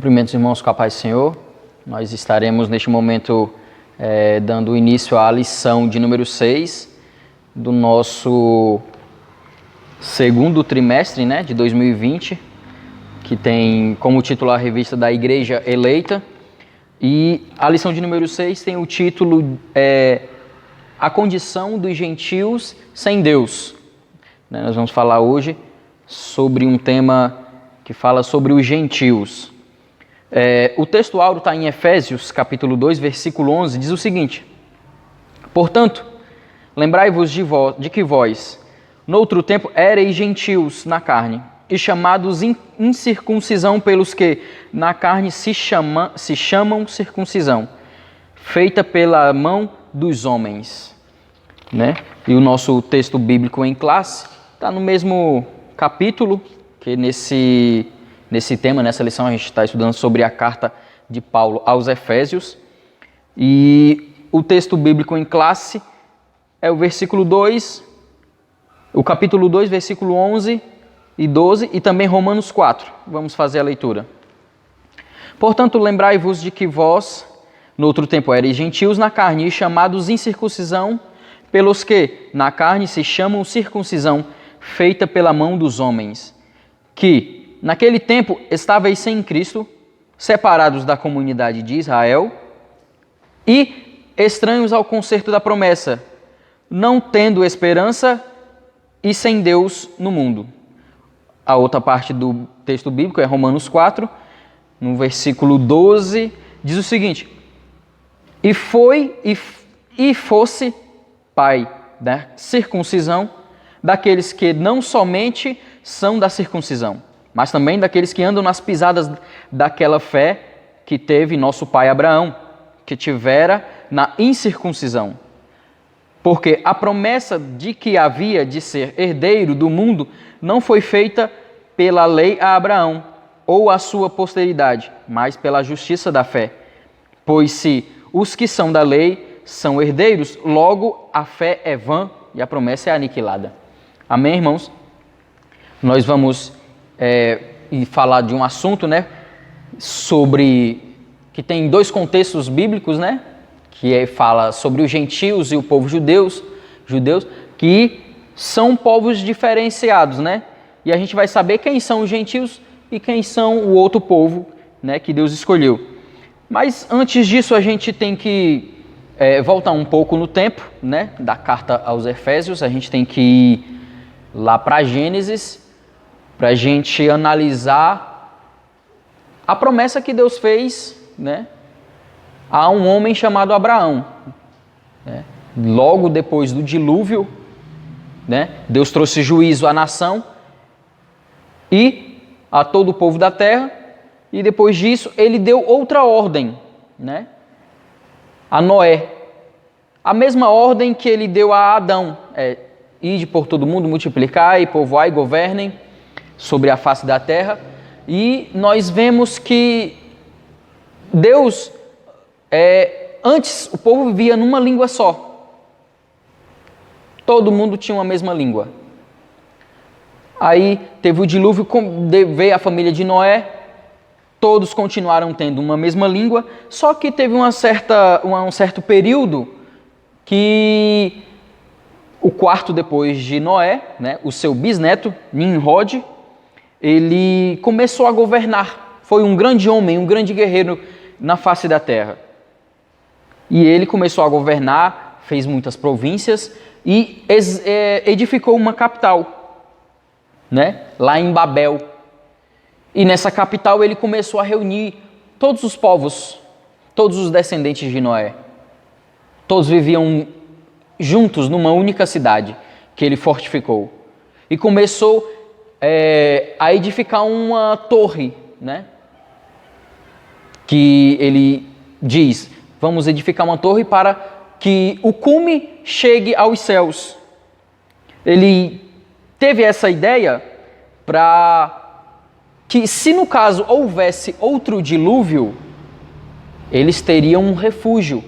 Cumprimentos, irmãos, com a paz do Senhor. Nós estaremos neste momento dando início à lição de número 6 do nosso segundo trimestre, de 2020, que tem como título a revista da Igreja Eleita. E a lição de número 6 tem o título A Condição dos Gentios sem Deus. Nós vamos falar hoje sobre um tema que fala sobre os gentios. O texto áureo está em Efésios, capítulo 2, versículo 11, diz o seguinte: Portanto, lembrai-vos de que vós, noutro tempo, éreis gentios na carne, e chamados incircuncisão pelos que na carne se chamam circuncisão, feita pela mão dos homens. E o nosso texto bíblico em classe está no mesmo capítulo, que nesse tema, nessa lição, a gente está estudando sobre a carta de Paulo aos Efésios. E o texto bíblico em classe é o versículo 2, o capítulo 2, versículo 11 e 12, e também Romanos 4. Vamos fazer a leitura. Portanto, lembrai-vos de que vós, no outro tempo, ereis gentios na carne, e chamados incircuncisão, pelos que na carne se chamam circuncisão, feita pela mão dos homens, que naquele tempo estáveis sem Cristo, separados da comunidade de Israel e estranhos ao concerto da promessa, não tendo esperança e sem Deus no mundo. A outra parte do texto bíblico é Romanos 4, no versículo 12, diz o seguinte: E fosse pai da circuncisão daqueles que não somente são da circuncisão, mas também daqueles que andam nas pisadas daquela fé que teve nosso pai Abraão, que tivera na incircuncisão. Porque a promessa de que havia de ser herdeiro do mundo não foi feita pela lei a Abraão ou a sua posteridade, mas pela justiça da fé. Pois se os que são da lei são herdeiros, logo a fé é vã e a promessa é aniquilada. Amém, irmãos? Nós vamos falar de um assunto, sobre que tem dois contextos bíblicos, que fala sobre os gentios e o povo judeus, que são povos diferenciados, E a gente vai saber quem são os gentios e quem são o outro povo, que Deus escolheu. Mas antes disso a gente tem que voltar um pouco no tempo, da carta aos Efésios. A gente tem que ir lá para Gênesis, para a gente analisar a promessa que Deus fez, a um homem chamado Abraão. Logo depois do dilúvio, Deus trouxe juízo à nação e a todo o povo da terra, e depois disso ele deu outra ordem, a Noé. A mesma ordem que ele deu a Adão, ide por todo mundo, multiplicai, povoai e governem sobre a face da terra. E nós vemos que Deus, antes o povo vivia numa língua só. Todo mundo tinha uma mesma língua. Aí teve o dilúvio, veio a família de Noé, todos continuaram tendo uma mesma língua, só que teve um certo período que o quarto depois de Noé, o seu bisneto, Nimrod, ele começou a governar. Foi um grande homem, um grande guerreiro na face da terra. E ele começou a governar, fez muitas províncias e edificou uma capital, lá em Babel. E nessa capital ele começou a reunir todos os povos, todos os descendentes de Noé. Todos viviam juntos numa única cidade que ele fortificou. E começou a edificar uma torre, que ele diz: vamos edificar uma torre para que o cume chegue aos céus. Ele teve essa ideia para que, se no caso houvesse outro dilúvio, eles teriam um refúgio,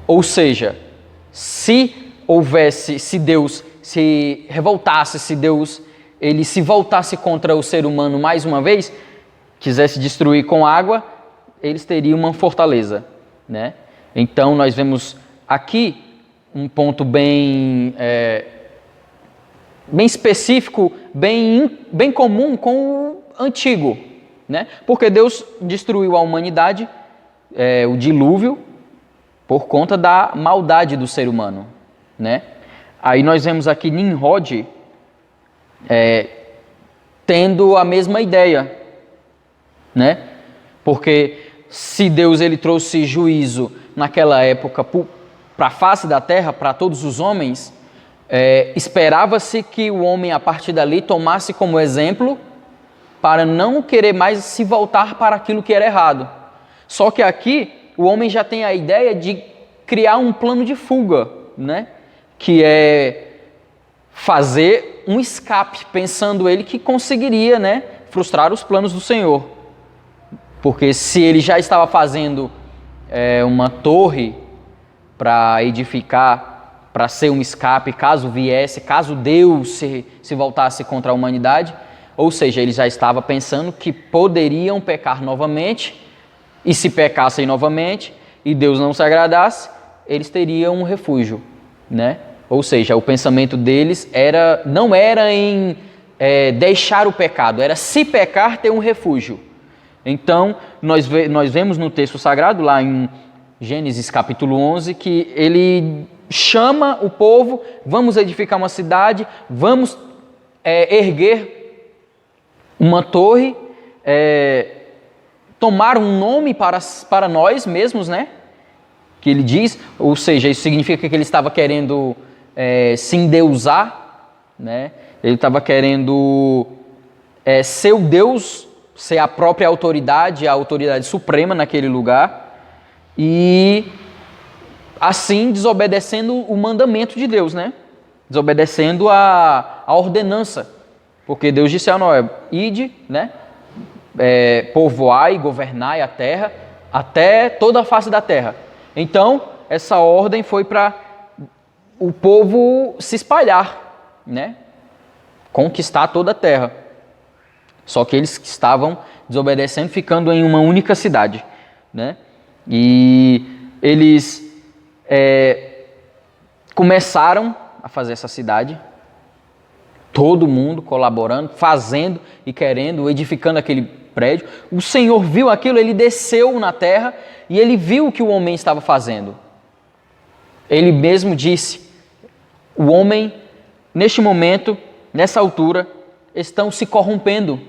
Ou seja, se Deus se revoltasse, se Deus ele se voltasse contra o ser humano mais uma vez, quisesse destruir com água, eles teriam uma fortaleza, né? Então nós vemos aqui um ponto bem específico, bem comum com o antigo, né? Porque Deus destruiu a humanidade, o dilúvio, por conta da maldade do ser humano, né? Aí nós vemos aqui Nimrod tendo a mesma ideia, né? Porque se Deus ele trouxe juízo naquela época para a face da terra, para todos os homens, esperava-se que o homem a partir dali tomasse como exemplo para não querer mais se voltar para aquilo que era errado. Só que aqui o homem já tem a ideia de criar um plano de fuga, né? Que é fazer um escape, pensando ele que conseguiria, né, frustrar os planos do Senhor. Porque se ele já estava fazendo uma torre para edificar, para ser um escape, caso Deus se voltasse contra a humanidade, ou seja, ele já estava pensando que poderiam pecar novamente, e se pecassem novamente, e Deus não se agradasse, eles teriam um refúgio, né? Ou seja, o pensamento deles não era em deixar o pecado, era se pecar ter um refúgio. Então, nós vemos no texto sagrado, lá em Gênesis capítulo 11, que ele chama o povo, vamos edificar uma cidade, vamos erguer uma torre, tomar um nome para nós mesmos, né? Que ele diz, ou seja, isso significa que ele estava querendo se endeusar, né? Ele estava querendo ser o Deus, ser a própria autoridade, a autoridade suprema naquele lugar, e assim desobedecendo o mandamento de Deus, né? Desobedecendo a ordenança, porque Deus disse a Noé, ide, né? Povoai, governai a terra, até toda a face da terra. Então, essa ordem foi para o povo se espalhar, né? Conquistar toda a terra. Só que eles estavam desobedecendo, ficando em uma única cidade, né? E eles começaram a fazer essa cidade, todo mundo colaborando, fazendo e querendo, edificando aquele prédio. O Senhor viu aquilo, ele desceu na terra e ele viu o que o homem estava fazendo. Ele mesmo disse, o homem, neste momento, nessa altura, estão se corrompendo,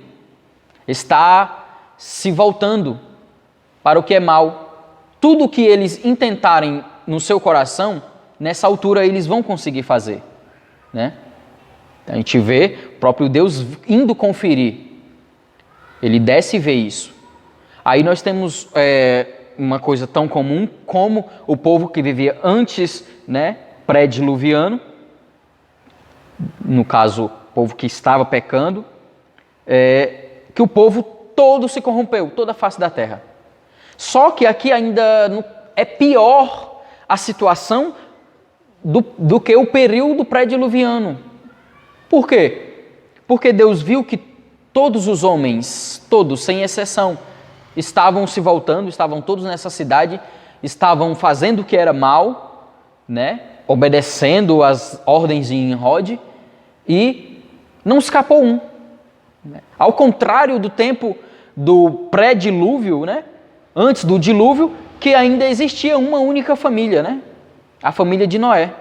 está se voltando para o que é mal. Tudo o que eles intentarem no seu coração, nessa altura eles vão conseguir fazer, né? A gente vê o próprio Deus indo conferir. Ele desce e vê isso. Aí nós temos uma coisa tão comum como o povo que vivia antes, né, pré-diluviano, no caso, o povo que estava pecando, que o povo todo se corrompeu, toda a face da terra. Só que aqui ainda é pior a situação do que o período pré-diluviano. Por quê? Porque Deus viu que todos os homens, todos, sem exceção, estavam se voltando, estavam todos nessa cidade, estavam fazendo o que era mal, né? Obedecendo as ordens de Nimrod, e não escapou um. Ao contrário do tempo do pré-dilúvio, né? Antes do dilúvio, que ainda existia uma única família, né? A família de Noé.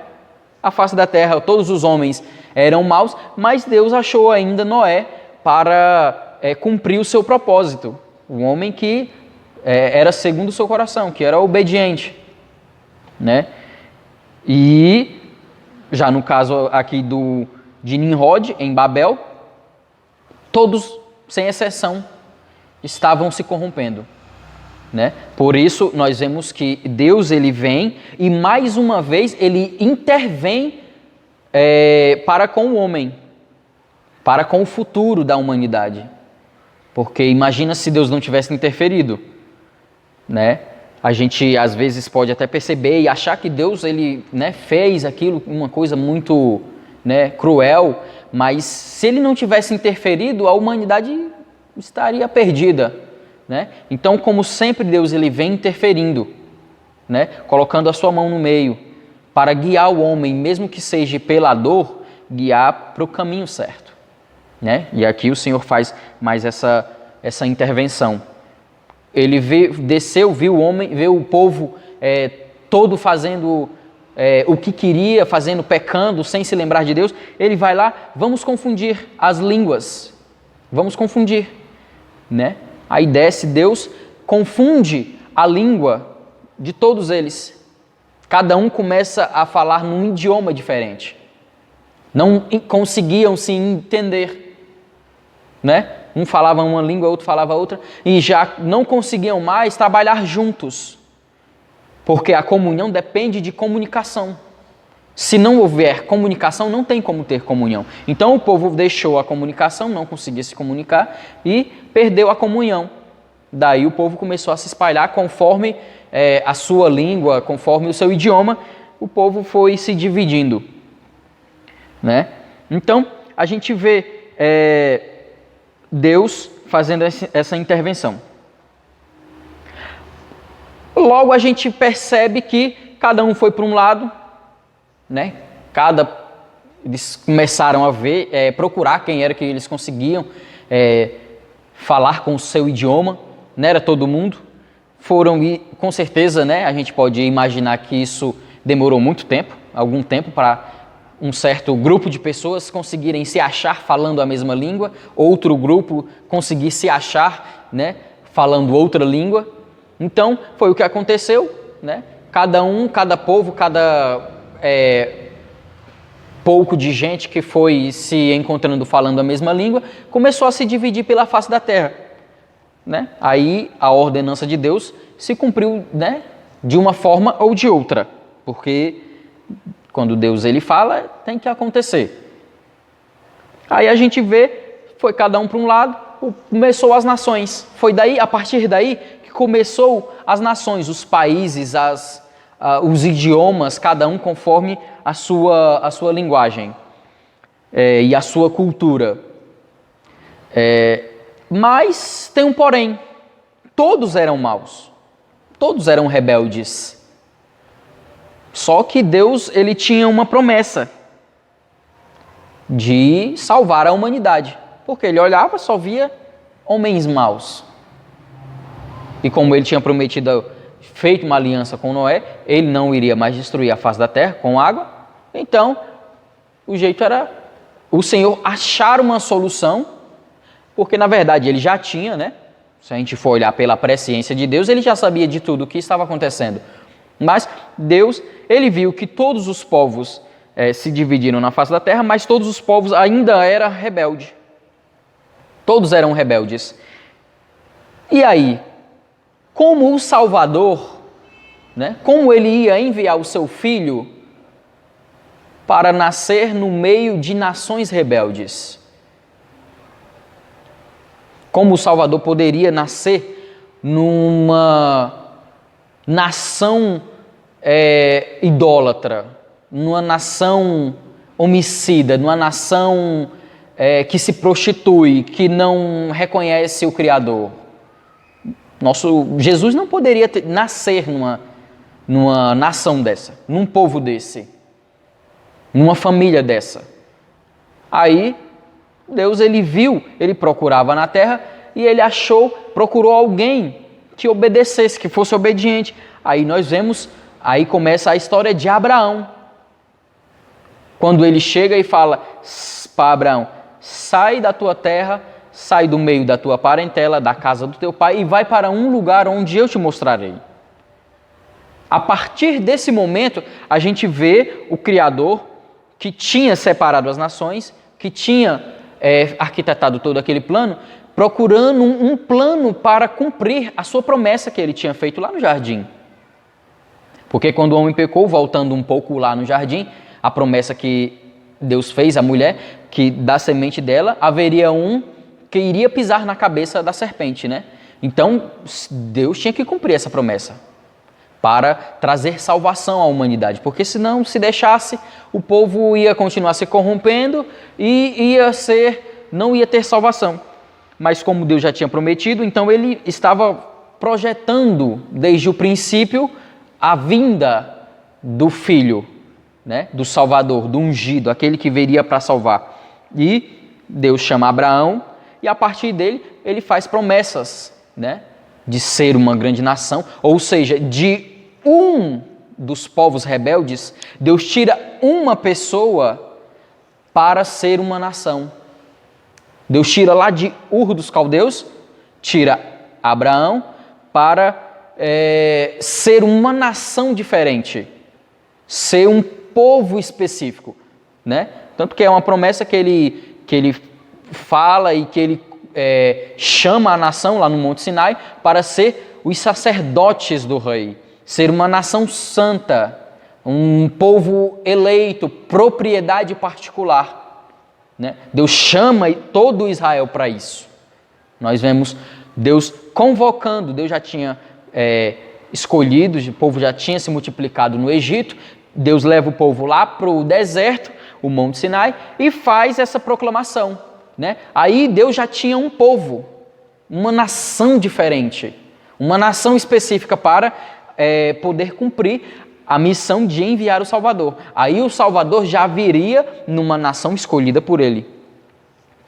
A face da terra, todos os homens eram maus, mas Deus achou ainda Noé para cumprir o seu propósito. Um homem que era segundo o seu coração, que era obediente, né? E já no caso aqui de Nimrod, em Babel, todos, sem exceção, estavam se corrompendo, né? Por isso nós vemos que Deus ele vem e mais uma vez ele intervém para com o homem, para com o futuro da humanidade. Porque imagina se Deus não tivesse interferido, né? A gente às vezes pode até perceber e achar que Deus ele, né, fez aquilo, uma coisa muito, né, cruel, mas se ele não tivesse interferido, a humanidade estaria perdida, né? Então, como sempre, Deus ele vem interferindo, né? Colocando a sua mão no meio para guiar o homem, mesmo que seja pela dor, guiar para o caminho certo, né? E aqui o Senhor faz mais essa intervenção. Ele desceu, viu o povo todo fazendo o que queria, pecando, sem se lembrar de Deus. Ele vai lá, vamos confundir as línguas, vamos confundir, né? Aí desce Deus, confunde a língua de todos eles. Cada um começa a falar num idioma diferente. Não conseguiam se entender, né? Um falava uma língua, outro falava outra, e já não conseguiam mais trabalhar juntos, porque a comunhão depende de comunicação. Se não houver comunicação, não tem como ter comunhão. Então o povo deixou a comunicação, não conseguia se comunicar e perdeu a comunhão. Daí o povo começou a se espalhar conforme a sua língua, conforme o seu idioma, o povo foi se dividindo, né? Então a gente vê Deus fazendo essa intervenção. Logo a gente percebe que cada um foi para um lado, né? Eles começaram a procurar quem era que eles conseguiam falar com o seu idioma, não era todo mundo. Com certeza, né? A gente pode imaginar que isso demorou algum tempo para um certo grupo de pessoas conseguirem se achar falando a mesma língua, outro grupo conseguir se achar, né, falando outra língua. Então, foi o que aconteceu, né? Cada povo, pouco de gente que foi se encontrando falando a mesma língua, começou a se dividir pela face da terra, né? Aí a ordenança de Deus se cumpriu, né, de uma forma ou de outra, porque quando Deus ele fala, tem que acontecer. Aí a gente vê, foi cada um para um lado, começou as nações. Foi a partir daí que começou as nações, os países, os idiomas, cada um conforme a sua linguagem e a sua cultura. Mas tem um porém, todos eram maus, todos eram rebeldes. Só que Deus ele tinha uma promessa de salvar a humanidade, porque ele olhava e só via homens maus. E como ele tinha feito uma aliança com Noé, ele não iria mais destruir a face da terra com água. Então, o jeito era o Senhor achar uma solução, porque na verdade ele já tinha, né? Se a gente for olhar pela presciência de Deus, ele já sabia de tudo o que estava acontecendo. Mas Deus, ele viu que todos os povos se dividiram na face da terra, mas todos os povos ainda eram rebeldes. Todos eram rebeldes. E aí, como o Salvador, né, como ele ia enviar o seu filho para nascer no meio de nações rebeldes? Como o Salvador poderia nascer numa nação idólatra, numa nação homicida, numa nação que se prostitui, que não reconhece o Criador? Jesus não poderia nascer numa nação dessa, num povo desse, numa família dessa. Aí Deus ele viu, ele procurava na terra e ele procurou alguém que obedecesse, que fosse obediente. Aí nós vemos, aí começa a história de Abraão. Quando ele chega e fala para Abraão, sai da tua terra, sai do meio da tua parentela, da casa do teu pai e vai para um lugar onde eu te mostrarei. A partir desse momento, a gente vê o Criador que tinha separado as nações, que tinha arquitetado todo aquele plano, procurando um plano para cumprir a sua promessa que ele tinha feito lá no jardim. Porque quando o homem pecou, voltando um pouco lá no jardim, a promessa que Deus fez à mulher, que da semente dela haveria um que iria pisar na cabeça da serpente, né? Então, Deus tinha que cumprir essa promessa para trazer salvação à humanidade, porque senão, se deixasse, o povo ia continuar se corrompendo e não ia ter salvação. mas como Deus já tinha prometido, então ele estava projetando desde o princípio a vinda do Filho, né, do Salvador, do ungido, aquele que viria para salvar. E Deus chama Abraão e a partir dele ele faz promessas, né, de ser uma grande nação, ou seja, de um dos povos rebeldes, Deus tira uma pessoa para ser uma nação. Deus tira lá de Ur dos Caldeus, tira Abraão para ser uma nação diferente, ser um povo específico, né? Tanto que é uma promessa que ele fala e que ele chama a nação lá no Monte Sinai para ser os sacerdotes do rei, ser uma nação santa, um povo eleito, propriedade particular, né? Deus chama todo Israel para isso. Nós vemos Deus convocando, Deus já tinha escolhido, o povo já tinha se multiplicado no Egito, Deus leva o povo lá para o deserto, o Monte Sinai, e faz essa proclamação, né? Aí Deus já tinha um povo, uma nação diferente, uma nação específica para poder cumprir a missão de enviar o Salvador. Aí o Salvador já viria numa nação escolhida por ele,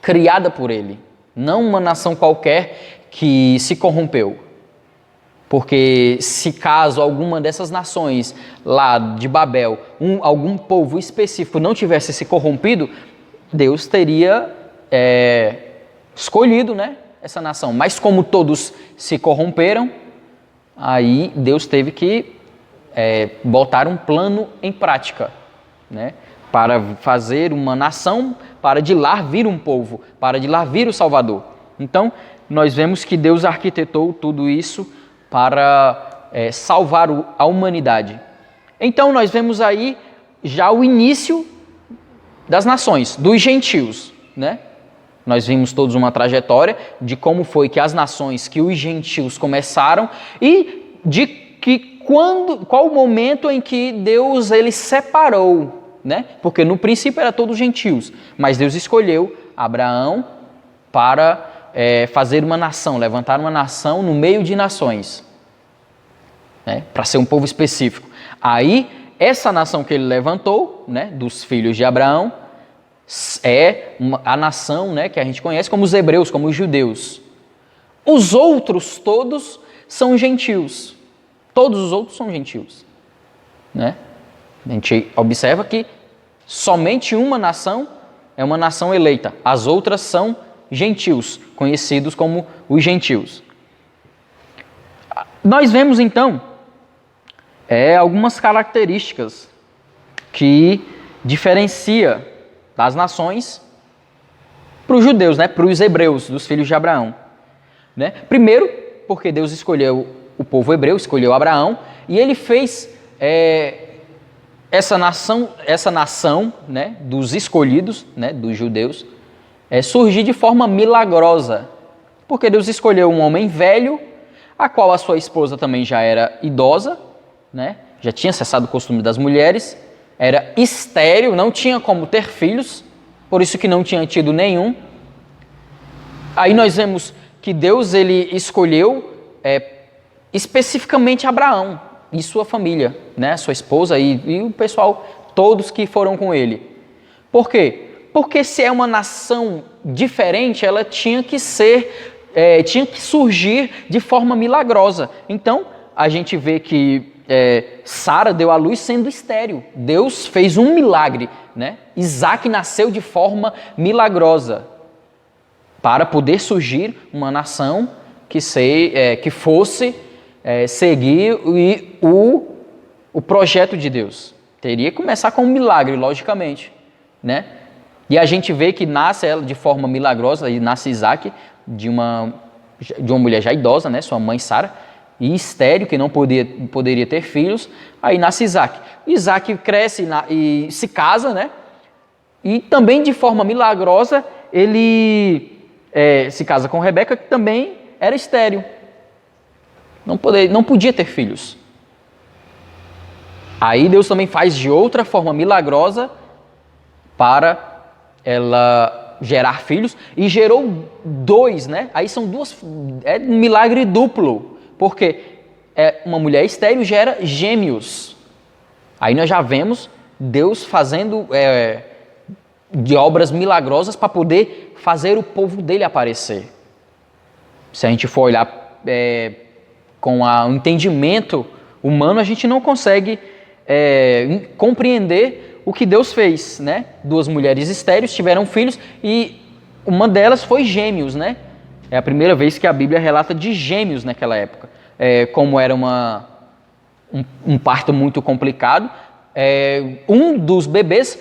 criada por ele, não uma nação qualquer que se corrompeu. Porque se caso alguma dessas nações lá de Babel, algum povo específico não tivesse se corrompido, Deus teria escolhido, né, essa nação. Mas como todos se corromperam, aí Deus teve que botar um plano em prática, né, para fazer uma nação, para de lá vir um povo, para de lá vir o Salvador. Então, nós vemos que Deus arquitetou tudo isso para salvar a humanidade. Então nós vemos aí já o início das nações, dos gentios, né? Nós vimos todos uma trajetória de como foi que as nações, que os gentios começaram e de qual o momento em que Deus ele separou, né? Porque no princípio era todos gentios, mas Deus escolheu Abraão para fazer uma nação, levantar uma nação no meio de nações, né, para ser um povo específico. Aí, essa nação que ele levantou, né, dos filhos de Abraão, a nação, né, que a gente conhece como os hebreus, como os judeus. Os outros todos são gentios. Todos os outros são gentios, né? A gente observa que somente uma nação é uma nação eleita. As outras são gentios, conhecidos como os gentios. Nós vemos então algumas características que diferencia das nações para os judeus, né, para os hebreus, dos filhos de Abraão, né? Primeiro, porque Deus escolheu o povo hebreu, escolheu Abraão, e ele fez essa nação, né, dos escolhidos, né, dos judeus, surgir de forma milagrosa, porque Deus escolheu um homem velho, a qual a sua esposa também já era idosa, né, já tinha cessado o costume das mulheres, era estéril, não tinha como ter filhos, por isso que não tinha tido nenhum. Aí nós vemos que Deus ele escolheu especificamente Abraão e sua família, né, sua esposa e o pessoal, todos que foram com ele. Por quê? Porque se é uma nação diferente, ela tinha que surgir de forma milagrosa. Então, a gente vê que Sara deu à luz sendo estéril. Deus fez um milagre, né? Isaac nasceu de forma milagrosa para poder surgir uma nação que fosse seguir o projeto de Deus. Teria que começar com um milagre, logicamente, né? E a gente vê que nasce ela de forma milagrosa, e nasce Isaac de uma mulher já idosa, né? Sua mãe Sara, e estéril, que não poderia ter filhos. Aí nasce Isaac. Isaac cresce e se casa, né? E também de forma milagrosa ele se casa com Rebeca, que também era estéril. Não podia ter filhos. Aí Deus também faz de outra forma milagrosa para ela gerar filhos e gerou 2, né? Aí são duas, é um milagre duplo, porque uma mulher estéril gera gêmeos. Aí nós já vemos Deus fazendo de obras milagrosas para poder fazer o povo dele aparecer. Se a gente for olhar com o entendimento humano, a gente não consegue compreender o que Deus fez, né? 2 mulheres estéreis tiveram filhos e uma delas foi gêmeos, né? É a primeira vez que a Bíblia relata de gêmeos naquela época. Como era um parto muito complicado, um dos bebês,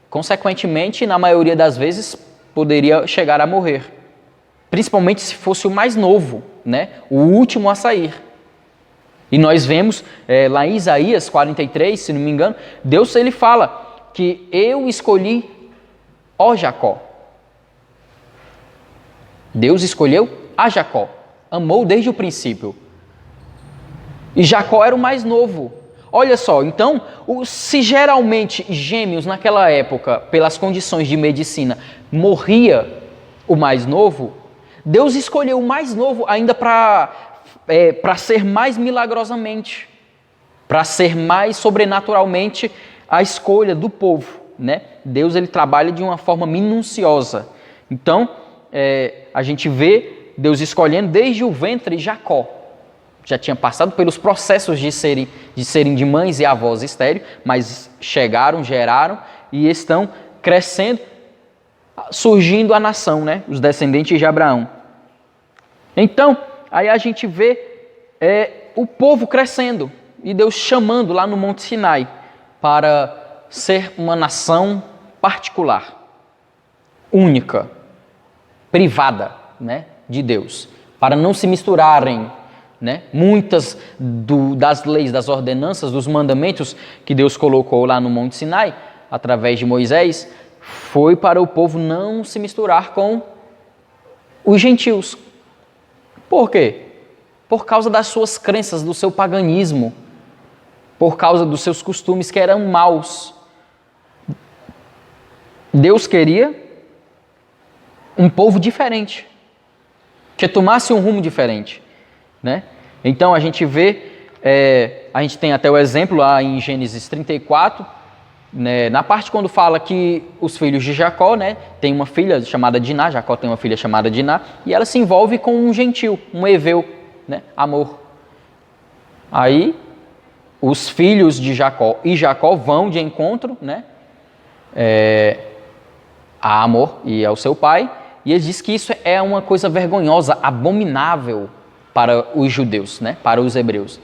consequentemente, na maioria das vezes, poderia chegar a morrer. Principalmente se fosse o mais novo, né? O último a sair. E nós vemos lá em Isaías 43, se não me engano, Deus ele fala que eu escolhi, ó Jacó. Deus escolheu a Jacó, amou desde o princípio. E Jacó era o mais novo. Olha só, então, se geralmente gêmeos naquela época, pelas condições de medicina, morria o mais novo, Deus escolheu o mais novo ainda para ser mais milagrosamente, para ser mais sobrenaturalmente a escolha do povo, né? Deus ele trabalha de uma forma minuciosa. Então, a gente vê Deus escolhendo desde o ventre Jacó. Já tinha passado pelos processos de serem de mães e avós estéreis, mas chegaram, geraram e estão crescendo, surgindo a nação, né? Os descendentes de Abraão. Então, aí a gente vê o povo crescendo e Deus chamando lá no Monte Sinai para ser uma nação particular, única, privada, né, de Deus, para não se misturarem, né, muitas das leis, das ordenanças, dos mandamentos que Deus colocou lá no Monte Sinai, através de Moisés, foi para o povo não se misturar com os gentios. Por quê? Por causa das suas crenças, do seu paganismo, por causa dos seus costumes que eram maus. Deus queria um povo diferente, que tomasse um rumo diferente, né? Então a gente vê, a gente tem até o exemplo lá em Gênesis 34, né, na parte quando fala que os filhos de Jacó, né, tem uma filha chamada Diná, Jacó tem uma filha chamada Diná, e ela se envolve com um gentil, um heveu, né, Amor. Aí os filhos de Jacó e Jacó vão de encontro, né, a Amor e ao seu pai, e ele diz que isso é uma coisa vergonhosa, abominável para os judeus, né, para os hebreus,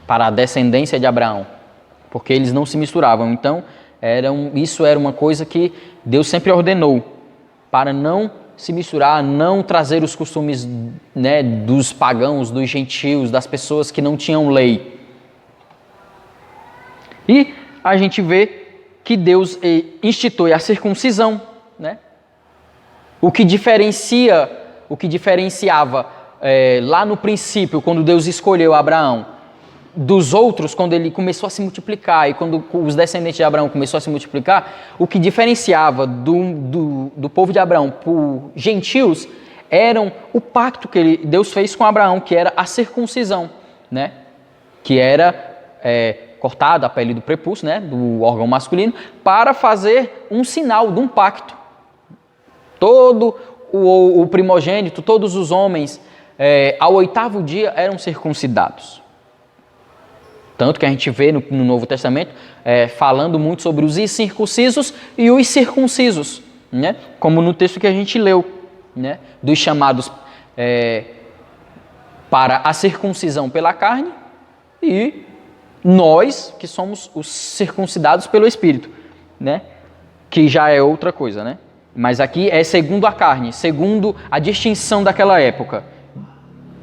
para a descendência de Abraão, porque eles não se misturavam. Então, isso era uma coisa que Deus sempre ordenou, para não se misturar, não trazer os costumes, né, dos pagãos, dos gentios, das pessoas que não tinham lei. E a gente vê que Deus institui a circuncisão, né? O que diferenciava lá no princípio, quando Deus escolheu Abraão, dos outros, quando ele começou a se multiplicar e quando os descendentes de Abraão começaram a se multiplicar, o que diferenciava do povo de Abraão por gentios eram o pacto que Deus fez com Abraão, que era a circuncisão, né? Que era cortada a pele do prepúcio, né? Do órgão masculino, para fazer um sinal de um pacto. Todo o primogênito, todos os homens, ao 8º dia eram circuncidados. Tanto que a gente vê no Novo Testamento falando muito sobre os incircuncisos e os circuncisos, né? Como no texto que a gente leu, né? Dos chamados para a circuncisão pela carne e nós que somos os circuncidados pelo Espírito, né? Que já é outra coisa, né? Mas aqui é segundo a carne, segundo a distinção daquela época.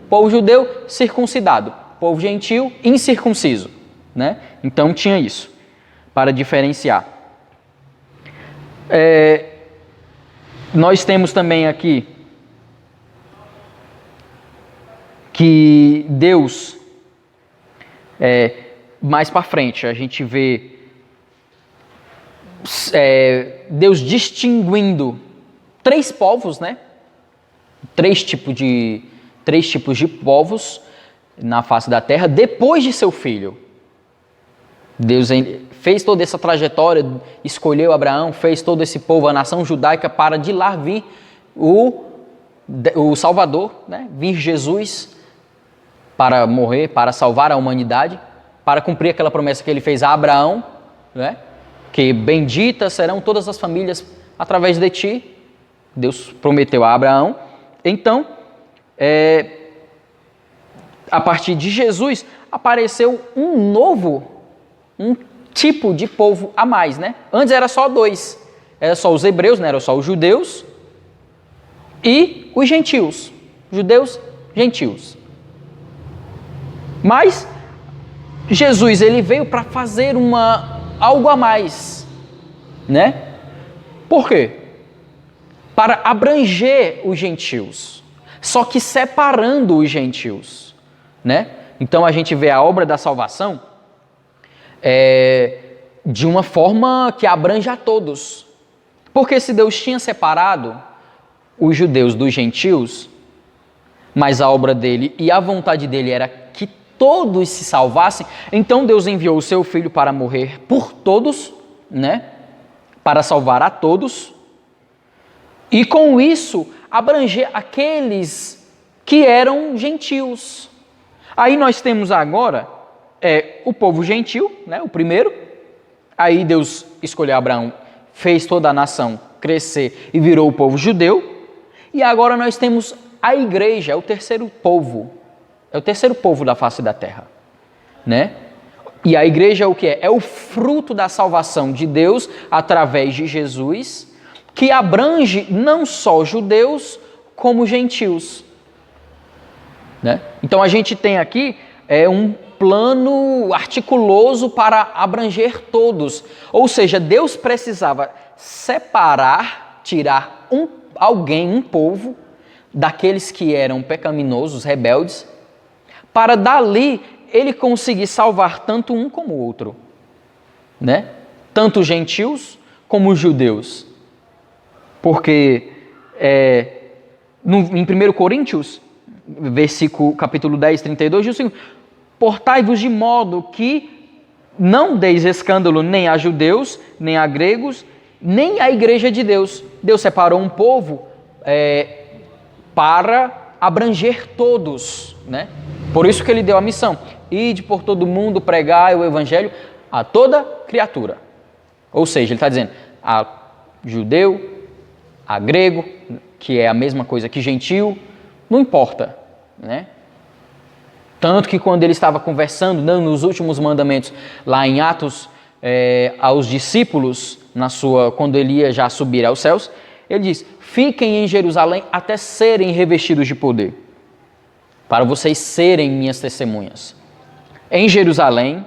Povo judeu, circuncidado. Povo gentil, incircunciso, né? Então tinha isso, para diferenciar. Nós temos também aqui que Deus, mais para frente, a gente vê Deus distinguindo 3 povos, né? Três tipos de povos na face da terra depois de seu filho. Deus fez toda essa trajetória, escolheu Abraão, fez todo esse povo, a nação judaica, para de lá vir o Salvador, né? Vir Jesus para morrer, para salvar a humanidade, para cumprir aquela promessa que ele fez a Abraão, né? Que benditas serão todas as famílias através de ti. Deus prometeu a Abraão. Então, a partir de Jesus, apareceu um tipo de povo a mais, né? Antes era só 2. Era só os hebreus, né? Era só os judeus e os gentios. Judeus, gentios. Mas Jesus, ele veio para fazer algo a mais, né? Por quê? Para abranger os gentios, só que separando os gentios, né? Então a gente vê a obra da salvação de uma forma que abrange a todos. Porque se Deus tinha separado os judeus dos gentios, mas a obra dele e a vontade dele era que todos se salvassem, então Deus enviou o seu Filho para morrer por todos, né? Para salvar a todos, e com isso abranger aqueles que eram gentios. Aí nós temos agora o povo gentil, né? O primeiro. Aí Deus escolheu Abraão, fez toda a nação crescer e virou o povo judeu. E agora nós temos a igreja, é o terceiro povo. É o terceiro povo da face da terra, né? E a igreja é o que é? É o fruto da salvação de Deus através de Jesus, que abrange não só judeus, como gentios, né? Então a gente tem aqui um plano articuloso para abranger todos. Ou seja, Deus precisava separar, tirar um povo daqueles que eram pecaminosos, rebeldes, para dali ele conseguir salvar tanto um como o outro, né? Tanto os gentios como os judeus. Porque em 1 Coríntios, capítulo 10, 32, diz assim: portai-vos de modo que não deis escândalo nem a judeus, nem a gregos, nem a igreja de Deus. Deus separou um povo para abranger todos, né? Por isso que ele deu a missão: ide por todo mundo, pregai o evangelho a toda criatura. Ou seja, ele está dizendo a judeu, a grego, que é a mesma coisa que gentil, não importa, né? Tanto que quando ele estava conversando, nos últimos mandamentos, lá em Atos, aos discípulos, quando ele ia já subir aos céus, ele diz: fiquem em Jerusalém até serem revestidos de poder, para vocês serem minhas testemunhas. Em Jerusalém,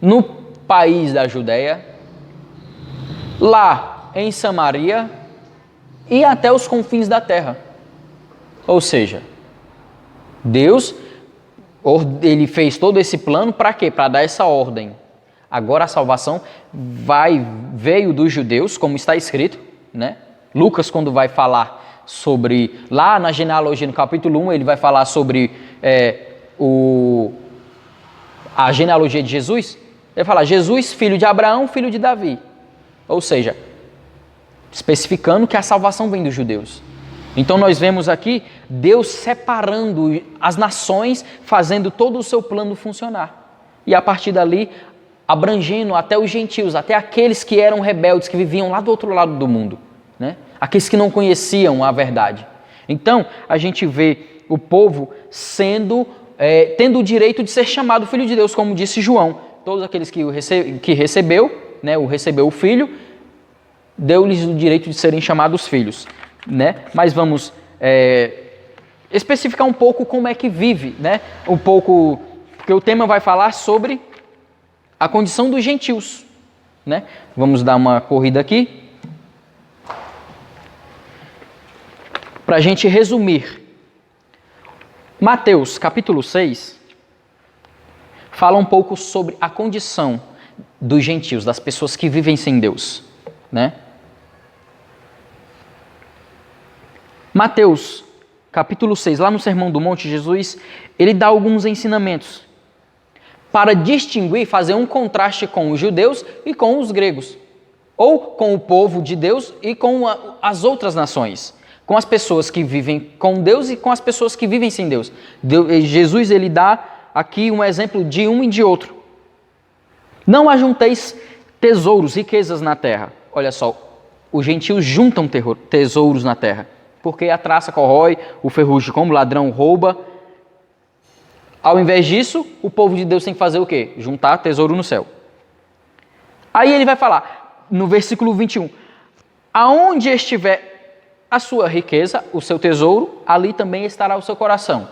no país da Judéia, lá em Samaria e até os confins da terra. Ou seja, Deus, ele fez todo esse plano para quê? Para dar essa ordem. Agora a salvação veio dos judeus, como está escrito, né? Lucas, quando vai falar sobre, lá na genealogia, no capítulo 1, ele vai falar sobre a genealogia de Jesus. Ele fala: Jesus, filho de Abraão, filho de Davi. Ou seja, especificando que a salvação vem dos judeus. Então nós vemos aqui Deus separando as nações, fazendo todo o seu plano funcionar. E a partir dali, abrangendo até os gentios, até aqueles que eram rebeldes, que viviam lá do outro lado do mundo, né? Aqueles que não conheciam a verdade. Então a gente vê o povo tendo o direito de ser chamado filho de Deus, como disse João. Todos aqueles que recebeu, né, recebeu o filho, deu-lhes o direito de serem chamados filhos, né? Mas vamos especificar um pouco como é que vive, né? Um pouco, porque o tema vai falar sobre a condição dos gentios, né? Vamos dar uma corrida aqui para a gente resumir. Mateus capítulo 6 fala um pouco sobre a condição dos gentios, das pessoas que vivem sem Deus, né? Mateus, capítulo 6, lá no Sermão do Monte, Jesus, ele dá alguns ensinamentos para distinguir, fazer um contraste com os judeus e com os gregos, ou com o povo de Deus e com as outras nações, com as pessoas que vivem com Deus e com as pessoas que vivem sem Deus. Jesus, ele dá aqui um exemplo de um e de outro. Não ajunteis tesouros, riquezas na terra. Olha só, os gentios juntam tesouros na terra, porque a traça corrói, o ferrugem como ladrão rouba. Ao invés disso, o povo de Deus tem que fazer o quê? Juntar tesouro no céu. Aí ele vai falar, no versículo 21, aonde estiver a sua riqueza, o seu tesouro, ali também estará o seu coração.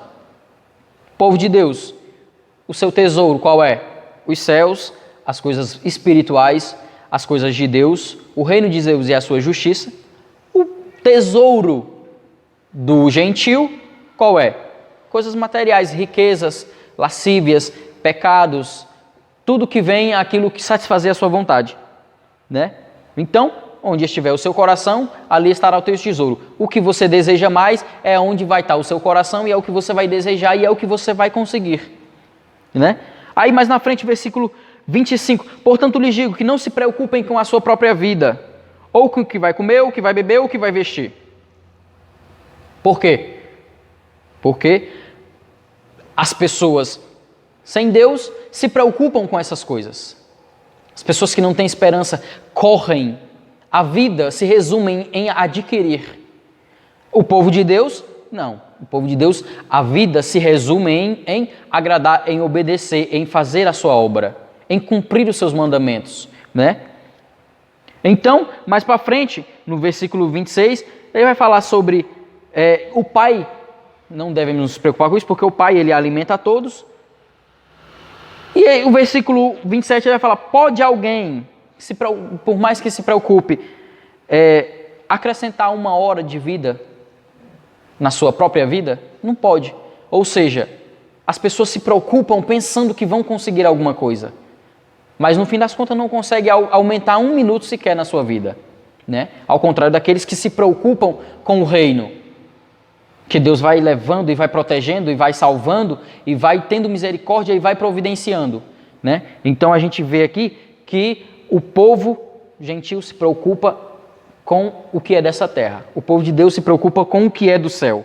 Povo de Deus, o seu tesouro qual é? Os céus, as coisas espirituais, as coisas de Deus, o reino de Deus e a sua justiça. O tesouro do gentio, qual é? Coisas materiais, riquezas, lascívias, pecados, tudo que vem aquilo que satisfazer a sua vontade, né? Então, onde estiver o seu coração, ali estará o teu tesouro. O que você deseja mais é onde vai estar o seu coração e é o que você vai desejar e é o que você vai conseguir, né? Aí mais na frente, versículo 25, portanto lhes digo que não se preocupem com a sua própria vida, ou com o que vai comer, ou o que vai beber, ou o que vai vestir. Por quê? Porque as pessoas sem Deus se preocupam com essas coisas. As pessoas que não têm esperança correm. A vida se resume em adquirir. O povo de Deus, não. O povo de Deus, a vida se resume em agradar, em obedecer, em fazer a sua obra, em cumprir os seus mandamentos, né? Então, mais para frente, no versículo 26, ele vai falar sobre o Pai. Não devemos nos preocupar com isso, porque o Pai, ele alimenta a todos. E aí, o versículo 27, ele vai falar, pode alguém, por mais que se preocupe, acrescentar 1 hora de vida na sua própria vida? Não pode. Ou seja, as pessoas se preocupam pensando que vão conseguir alguma coisa, mas no fim das contas não conseguem aumentar 1 minuto sequer na sua vida, né? Ao contrário daqueles que se preocupam com o reino, que Deus vai levando e vai protegendo e vai salvando e vai tendo misericórdia e vai providenciando, né? Então a gente vê aqui que o povo gentil se preocupa com o que é dessa terra. O povo de Deus se preocupa com o que é do céu.